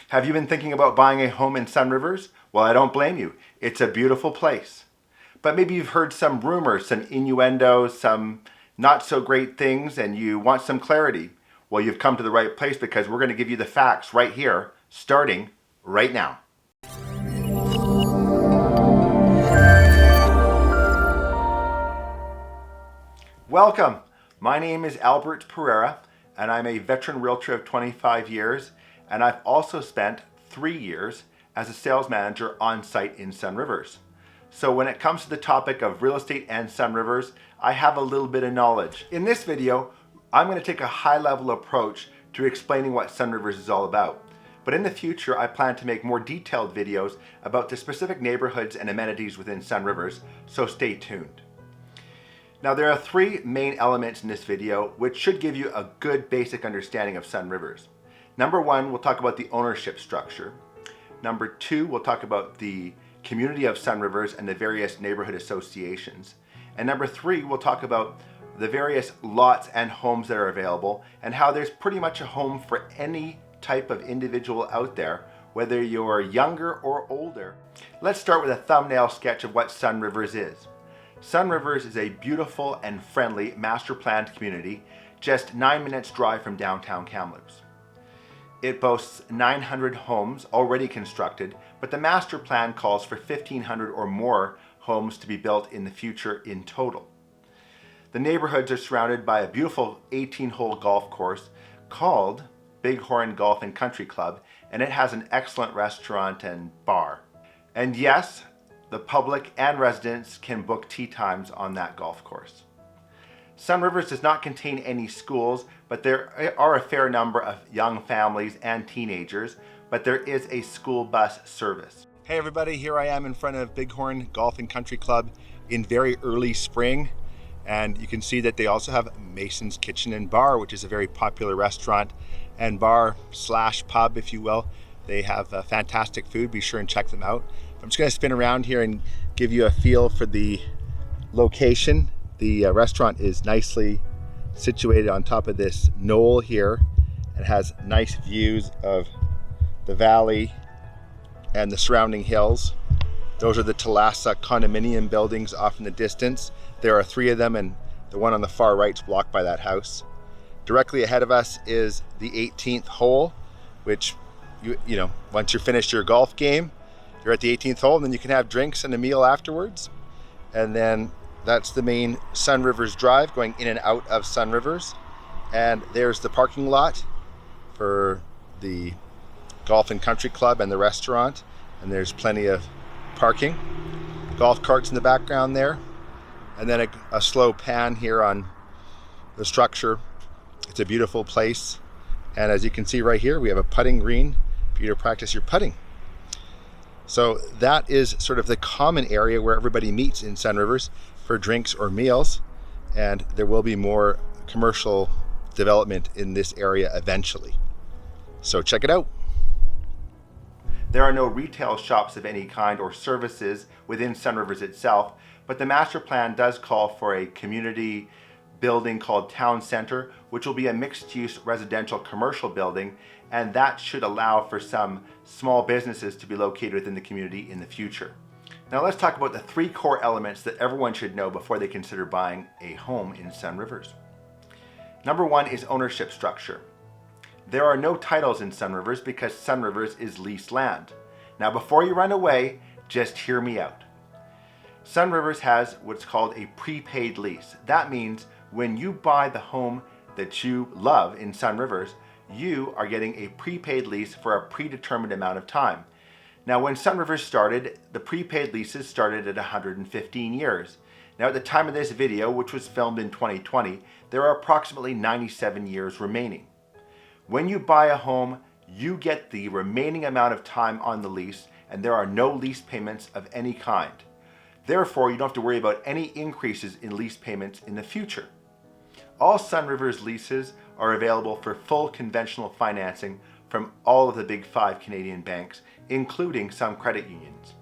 Have you been thinking about buying a home in Sun Rivers? Well, I don't blame you. It's a beautiful place. But maybe you've heard some rumors, some innuendos, some not so great things, and you want some clarity. Well, you've come to the right place because we're going to give you the facts right here, starting right now. Welcome. My name is Pereira, and I'm a veteran realtor of 25 years, and I've also spent 3 years as a sales manager on site in Sun Rivers. So when it comes to the topic of real estate and Sun Rivers, I have a little bit of knowledge. In this video, I'm going to take a high-level approach to explaining what Sun Rivers is all about. But in the future, I plan to make more detailed videos about the specific neighborhoods and amenities within Sun Rivers, so stay tuned. Now, there are 3 main elements in this video which should give you a good basic understanding of Sun Rivers. Number 1, we'll talk about the ownership structure. Number 2, we'll talk about the community of Sun Rivers and the various neighborhood associations. And number 3, we'll talk about the various lots and homes that are available and how there's pretty much a home for any type of individual out there, whether you're younger or older. Let's start with a thumbnail sketch of what Sun Rivers is. Sun Rivers is a beautiful and friendly master planned community just 9 minutes drive from downtown Kamloops. It boasts 900 homes already constructed, but the master plan calls for 1,500 or more homes to be built in the future in total. The neighborhoods are surrounded by a beautiful 18-hole golf course called Bigorn Golf and Country Club, and it has an excellent restaurant and bar. And yes, the public and residents can book tee times on that golf course. Sun Rivers does not contain any schools, but there are a fair number of young families and teenagers, but there is a school bus service. Hey everybody, here I am in front of Bigorn Golf and Country Club in very early spring, and you can see that they also have Mason's Kitchen and Bar, which is a very popular restaurant and bar slash pub, if you will. They have fantastic food. Be sure and check them out. I'm just going to spin around here and give you a feel for the location. The restaurant is nicely situated on top of this knoll here. It has nice views of the valley and the surrounding hills. Those are the Thalassa condominium buildings off in the distance. There are 3 of them, and the one on the far right is blocked by that house. Directly ahead of us is the 18th hole, which you know, once you're finished your golf game, you're at the 18th hole, and then you can have drinks and a meal afterwards. And then that's the main Sun Rivers Drive going in and out of Sun Rivers. And there's the parking lot for the Golf and Country Club and the restaurant. And there's plenty of parking. Golf carts in the background there. And then a slow pan here on the structure. It's a beautiful place. And as you can see right here, we have a putting green for you to practice your putting. So that is sort of the common area where everybody meets in Sun Rivers for drinks or meals, and there will be more commercial development in this area eventually. So check it out. There are no retail shops of any kind or services within Sun Rivers itself, but the master plan does call for a community building called Town Center, which will be a mixed-use residential commercial building, and that should allow for some small businesses to be located within the community in the future. Now let's talk about the 3 core elements that everyone should know before they consider buying a home in Sun Rivers. Number 1 is ownership structure. There are no titles in Sun Rivers because Sun Rivers is leased land. Now before you run away, just hear me out. Sun Rivers has what's called a prepaid lease. That means when you buy the home that you love in Sun Rivers, you are getting a prepaid lease for a predetermined amount of time. Now, when Sun Rivers started, the prepaid leases started at 115 years. Now, at the time of this video, which was filmed in 2020, there are approximately 97 years remaining. When you buy a home, you get the remaining amount of time on the lease, and there are no lease payments of any kind. Therefore, you don't have to worry about any increases in lease payments in the future. All Sun Rivers leases are available for full conventional financing from all of the big 5 Canadian banks, including some credit unions.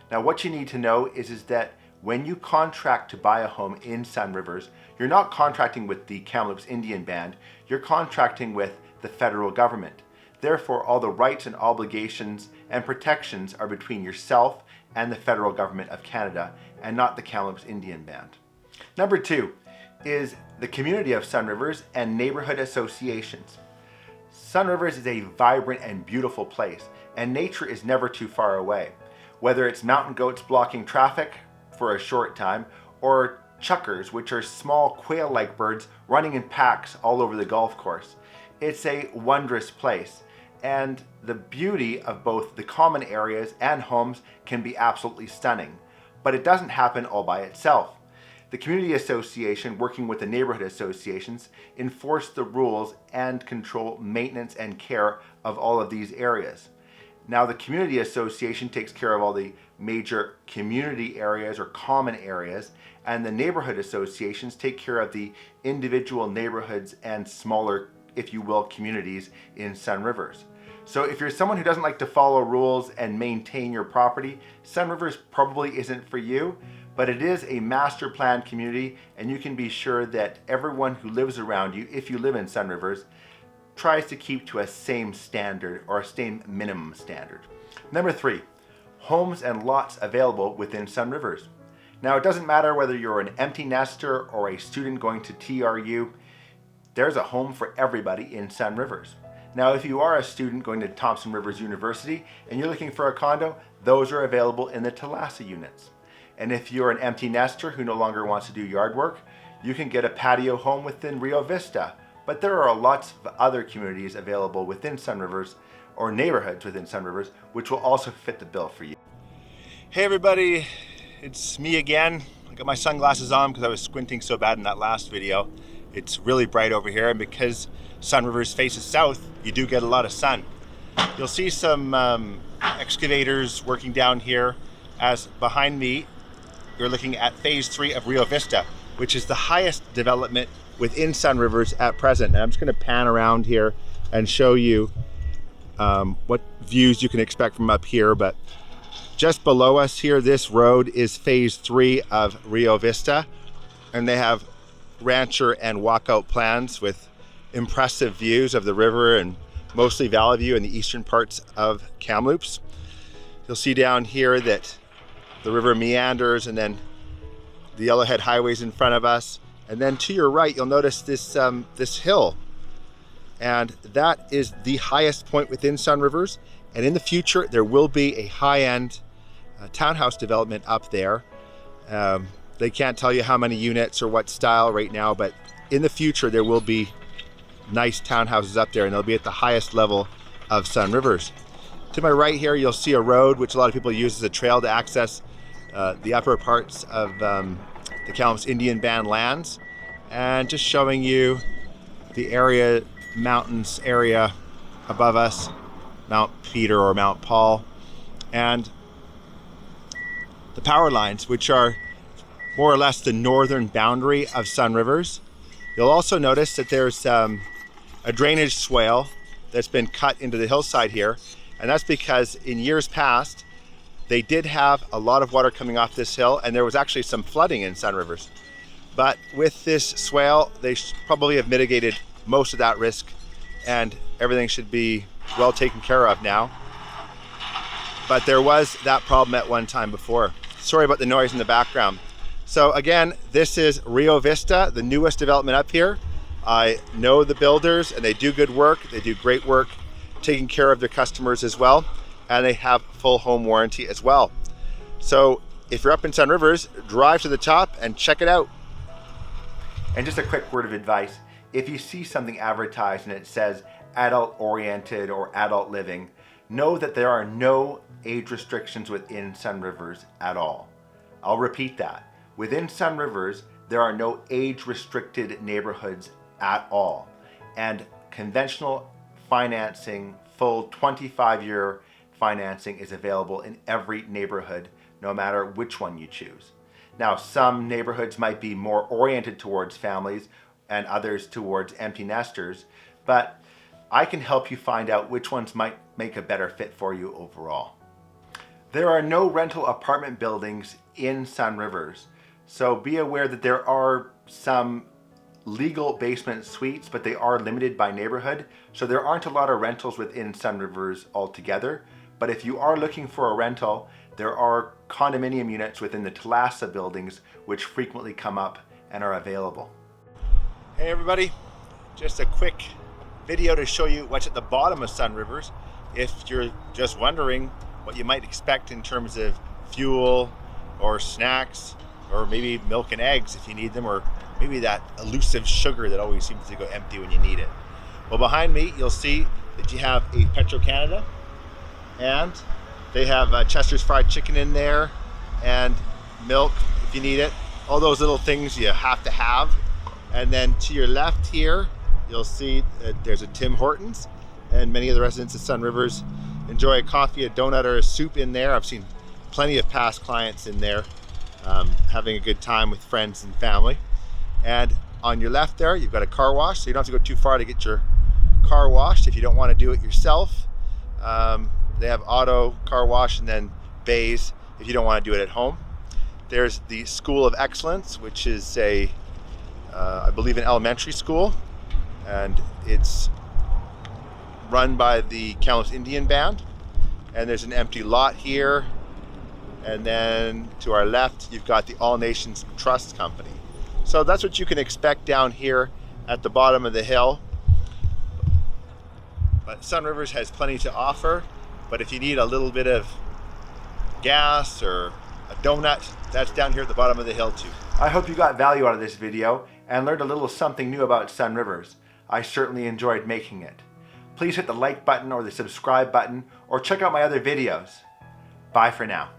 Now, what you need to know is that when you contract to buy a home in Sun Rivers, you're not contracting with the Kamloops Indian Band, you're contracting with the federal government. Therefore, all the rights and obligations and protections are between yourself and the federal government of Canada, and not the Kamloops Indian Band. Number 2 is the community of Sun Rivers and neighborhood associations. Sun Rivers is a vibrant and beautiful place, and nature is never too far away. Whether it's mountain goats blocking traffic for a short time, or chuckers, which are small quail-like birds running in packs all over the golf course. It's a wondrous place, and the beauty of both the common areas and homes can be absolutely stunning. But it doesn't happen all by itself. The community association, working with the neighborhood associations, enforce the rules and control maintenance and care of all of these areas. Now, the community association takes care of all the major community areas or common areas, and the neighborhood associations take care of the individual neighborhoods and smaller, if you will, communities in Sun Rivers. So if you're someone who doesn't like to follow rules and maintain your property, Sun Rivers probably isn't for you, but it is a master planned community, and you can be sure that everyone who lives around you, if you live in Sun Rivers, tries to keep to a same standard or a same minimum standard. Number 3, homes and lots available within Sun Rivers. Now, it doesn't matter whether you're an empty nester or a student going to TRU, there's a home for everybody in Sun Rivers. Now, if you are a student going to Thompson Rivers University and you're looking for a condo, those are available in the Thalassa units. And if you're an empty nester who no longer wants to do yard work, you can get a patio home within Rio Vista. But there are lots of other communities available within Sun Rivers, or neighborhoods within Sun Rivers, which will also fit the bill for you. Hey everybody, it's me again. I got my sunglasses on because I was squinting so bad in that last video. It's really bright over here, and because Sun Rivers faces south, you do get a lot of sun. You'll see some excavators working down here, as behind me you're looking at phase 3 of Rio Vista, which is the highest development within Sun Rivers at present. And I'm just going to pan around here and show you what views you can expect from up here. But just below us here, this road is phase 3 of Rio Vista, and they have rancher and walkout plans with impressive views of the river and mostly Valley View in the eastern parts of Kamloops. You'll see down here that the river meanders, and then the Yellowhead Highway's in front of us. And then to your right, you'll notice this this hill, and that is the highest point within Sun Rivers. And in the future, there will be a high-end townhouse development up there. They can't tell you how many units or what style right now, but in the future, there will be nice townhouses up there, and they'll be at the highest level of Sun Rivers. To my right here, you'll see a road, which a lot of people use as a trail to access the upper parts of the Kamloops Indian Band lands, and just showing you the area, mountains area above us, Mount Peter or Mount Paul, and the power lines, which are more or less the northern boundary of Sun Rivers. You'll also notice that there's a drainage swale that's been cut into the hillside here, and that's because in years past they did have a lot of water coming off this hill, and there was actually some flooding in Sun Rivers. But with this swale, they probably have mitigated most of that risk, and everything should be well taken care of now. But there was that problem at one time before. Sorry about the noise in the background. So again, this is Rio Vista, the newest development up here. I know the builders, and they do good work. They do great work taking care of their customers as well, and they have full home warranty as well. So if you're up in Sun Rivers, drive to the top and check it out. And just a quick word of advice: if you see something advertised and it says adult oriented or adult living, know that there are no age restrictions within Sun Rivers at all. I'll repeat that. Within Sun Rivers, there are no age restricted neighborhoods at all. And conventional financing, full 25-year financing is available in every neighborhood, no matter which one you choose. Now, some neighborhoods might be more oriented towards families and others towards empty nesters, but I can help you find out which ones might make a better fit for you overall. There are no rental apartment buildings in Sun Rivers, so be aware that there are some legal basement suites, but they are limited by neighborhood. So there aren't a lot of rentals within Sunrivers altogether. But if you are looking for a rental, there are condominium units within the Thalassa buildings which frequently come up and are available. Hey everybody, just a quick video to show you what's at the bottom of Sunrivers. If you're just wondering what you might expect in terms of fuel or snacks, or maybe milk and eggs if you need them, or maybe that elusive sugar that always seems to go empty when you need it. Well, behind me you'll see that you have a Petro-Canada, and they have Chester's fried chicken in there, and milk if you need it. All those little things you have to have. And then to your left here, you'll see that there's a Tim Hortons, and many of the residents of Sunrivers enjoy a coffee, a donut, or a soup in there. I've seen plenty of past clients in there having a good time with friends and family. And on your left there, you've got a car wash, so you don't have to go too far to get your car washed if you don't want to do it yourself. They have auto car wash and then bays if you don't want to do it at home. There's the School of Excellence, which is I believe an elementary school, and it's run by the Kamloops Indian Band. And there's an empty lot here. And then to our left, you've got the All Nations Trust Company. So that's what you can expect down here at the bottom of the hill. But Sunrivers has plenty to offer. But if you need a little bit of gas or a donut, that's down here at the bottom of the hill too. I hope you got value out of this video and learned a little something new about Sunrivers. I certainly enjoyed making it. Please hit the like button or the subscribe button, or check out my other videos. Bye for now.